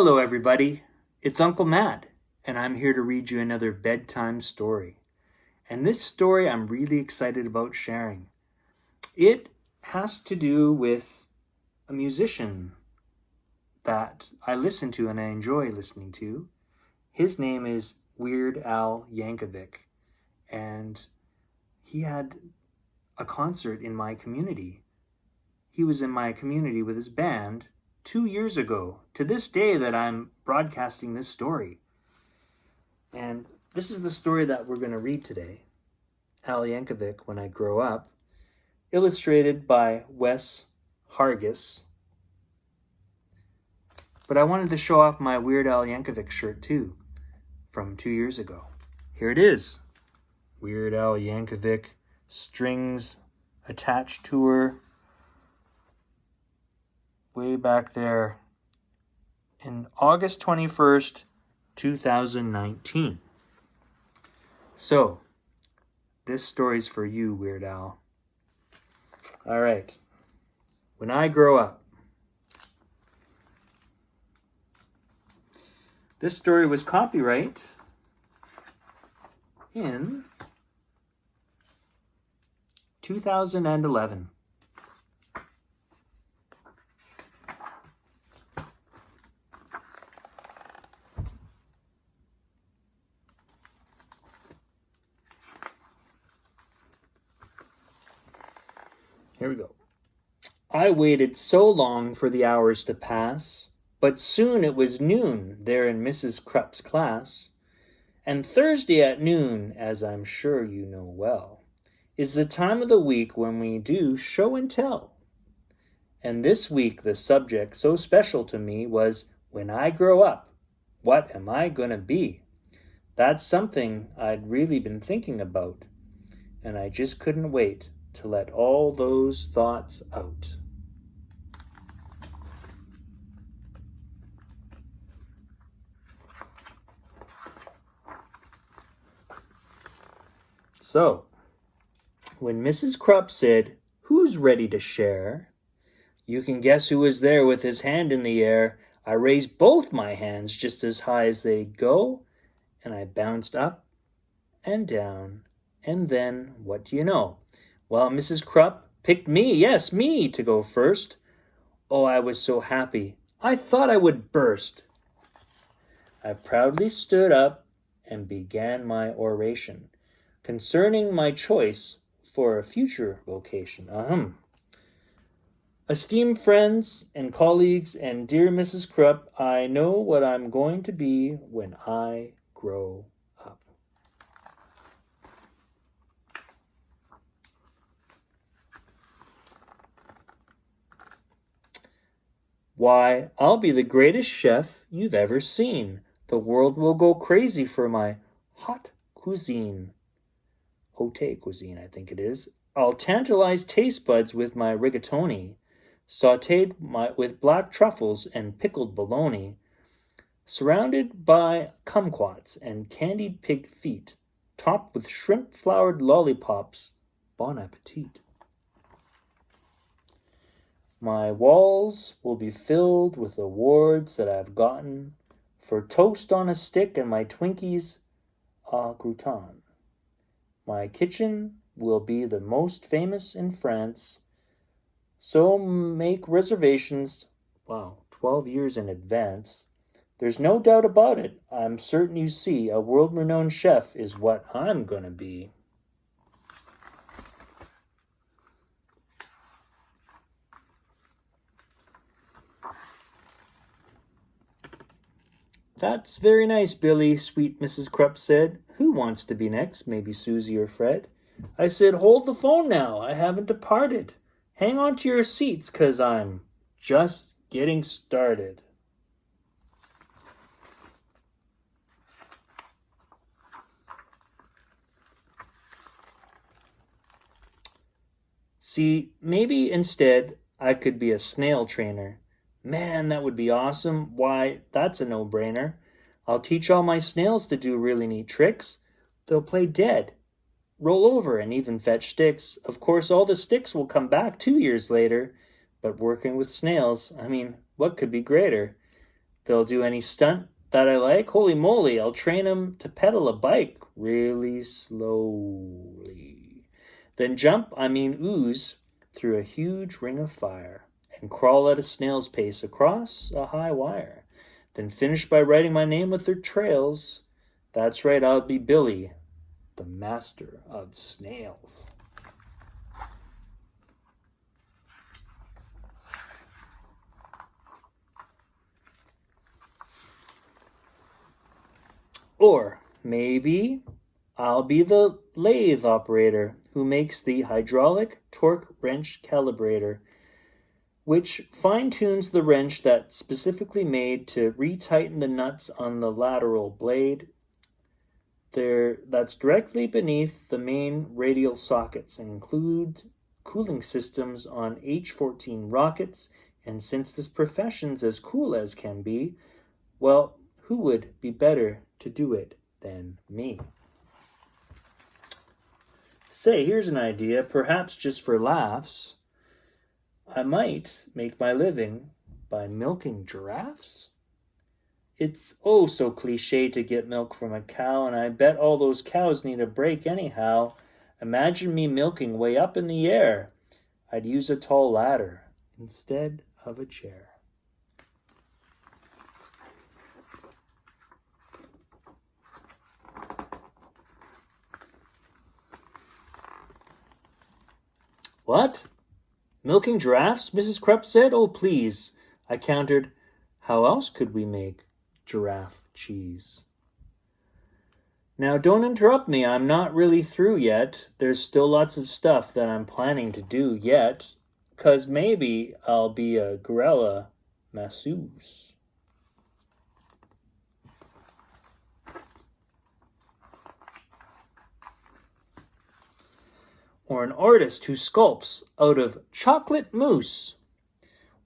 Hello, everybody. It's Uncle Matt, and I'm here to read you another bedtime story. And this story I'm really excited about sharing. It has to do with a musician that I listen to and I enjoy listening to. His name is Weird Al Yankovic, and he had a concert in my community. He was in my community with his band 2 years ago, to this day that I'm broadcasting this story. And this is the story that we're going to read today. Al Yankovic, When I Grow Up, illustrated by Wes Hargis. But I wanted to show off my Weird Al Yankovic shirt too, from 2 years ago. Here it is. Weird Al Yankovic Strings Attached Tour. Way back there in August 21st, 2019. So, this story's for you, Weird Al. All right. When I grow up. This story was copyright in 2011. Here we go. I waited so long for the hours to pass, but soon it was noon there in Mrs. Krupp's class. And Thursday at noon, as I'm sure you know well, is the time of the week when we do show and tell. And this week the subject so special to me was, when I grow up, what am I gonna be? That's something I'd really been thinking about, and I just couldn't wait to let all those thoughts out. So, when Mrs. Krupp said, "Who's ready to share?" You can guess who was there with his hand in the air. I raised both my hands just as high as they go, and I bounced up and down, and then, what do you know? Well, Mrs. Krupp picked me, yes, me, to go first. Oh, I was so happy. I thought I would burst. I proudly stood up and began my oration concerning my choice for a future vocation. Esteemed friends and colleagues and dear Mrs. Krupp, I know what I'm going to be when I grow up. Why, I'll be the greatest chef you've ever seen. The world will go crazy for my haute cuisine, I think it is. I'll tantalize taste buds with my rigatoni, sautéed with black truffles and pickled bologna, surrounded by kumquats and candied pig feet, topped with shrimp-floured lollipops. Bon appetit. My walls will be filled with awards that I've gotten for toast on a stick and my Twinkies au gratin. My kitchen will be the most famous in France, so make reservations, 12 years in advance. There's no doubt about it. I'm certain you see a world-renowned chef is what I'm gonna be. That's very nice, Billy, sweet Mrs. Krupp said. Who wants to be next? Maybe Susie or Fred? I said, hold the phone now. I haven't departed. Hang on to your seats, 'cause I'm just getting started. See, maybe instead I could be a snail trainer. Man, that would be awesome. Why, that's a no-brainer. I'll teach all my snails to do really neat tricks. They'll play dead, roll over, and even fetch sticks. Of course, all the sticks will come back 2 years later. But working with snails, what could be greater? They'll do any stunt that I like. Holy moly, I'll train them to pedal a bike really slowly. Then jump, ooze, through a huge ring of fire and crawl at a snail's pace across a high wire. Then finish by writing my name with their trails. That's right, I'll be Billy, the master of snails. Or maybe I'll be the lathe operator who makes the hydraulic torque wrench calibrator, which fine-tunes the wrench that's specifically made to retighten the nuts on the lateral blade that's directly beneath the main radial sockets and includes cooling systems on H-14 rockets. And since this profession's as cool as can be, well, who would be better to do it than me? Say, here's an idea, perhaps just for laughs. I might make my living by milking giraffes. It's oh so cliche to get milk from a cow, and I bet all those cows need a break anyhow. Imagine me milking way up in the air. I'd use a tall ladder instead of a chair. What? Milking giraffes? Mrs. Krupp said. Oh, please. I countered. How else could we make giraffe cheese? Now, don't interrupt me. I'm not really through yet. There's still lots of stuff that I'm planning to do yet. 'Cause maybe I'll be a gorilla masseuse. Or an artist who sculpts out of chocolate mousse,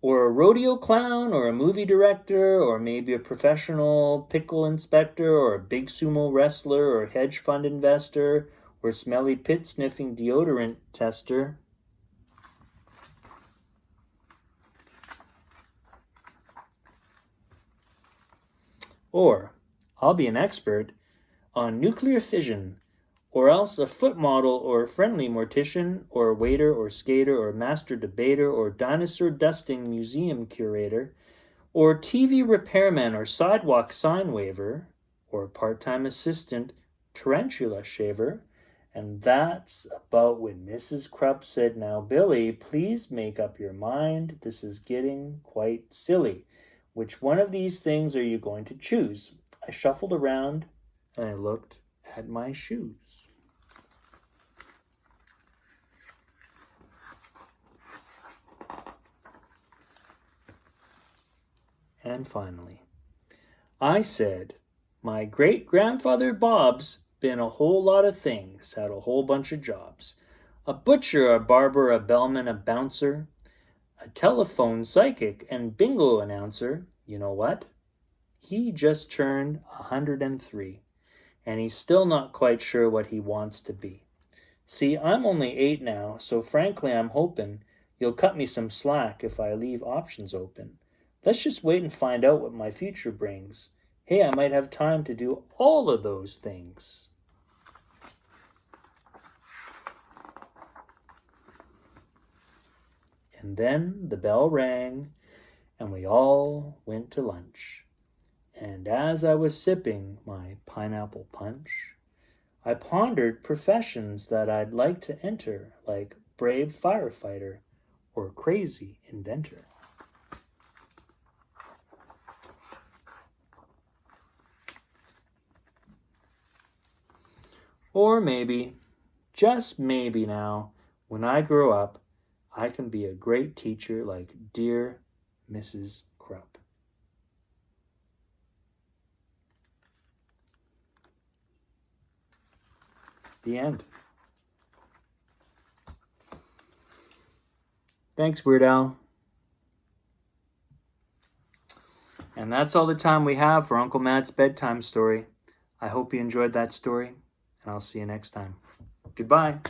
or a rodeo clown, or a movie director, or maybe a professional pickle inspector, or a big sumo wrestler, or a hedge fund investor, or smelly pit-sniffing deodorant tester. Or I'll be an expert on nuclear fission, or else a foot model or a friendly mortician, or a waiter or skater or master debater or dinosaur dusting museum curator, or TV repairman or sidewalk sign waver, or part-time assistant tarantula shaver. And that's about when Mrs. Krupp said, "Now, Billy, please make up your mind. This is getting quite silly. Which one of these things are you going to choose?" I shuffled around and I looked at my shoes. And finally, I said, my great-grandfather Bob's been a whole lot of things, had a whole bunch of jobs. A butcher, a barber, a bellman, a bouncer, a telephone psychic, and bingo announcer. You know what? He just turned 103, and he's still not quite sure what he wants to be. See, I'm only 8 now, so frankly I'm hoping you'll cut me some slack if I leave options open. Let's just wait and find out what my future brings. Hey, I might have time to do all of those things. And then the bell rang, and we all went to lunch. And as I was sipping my pineapple punch, I pondered professions that I'd like to enter, like brave firefighter or crazy inventor. Or maybe, just maybe now, when I grow up, I can be a great teacher like dear Mrs. Krupp. The end. Thanks, Weird Al. And that's all the time we have for Uncle Matt's bedtime story. I hope you enjoyed that story, and I'll see you next time. Goodbye.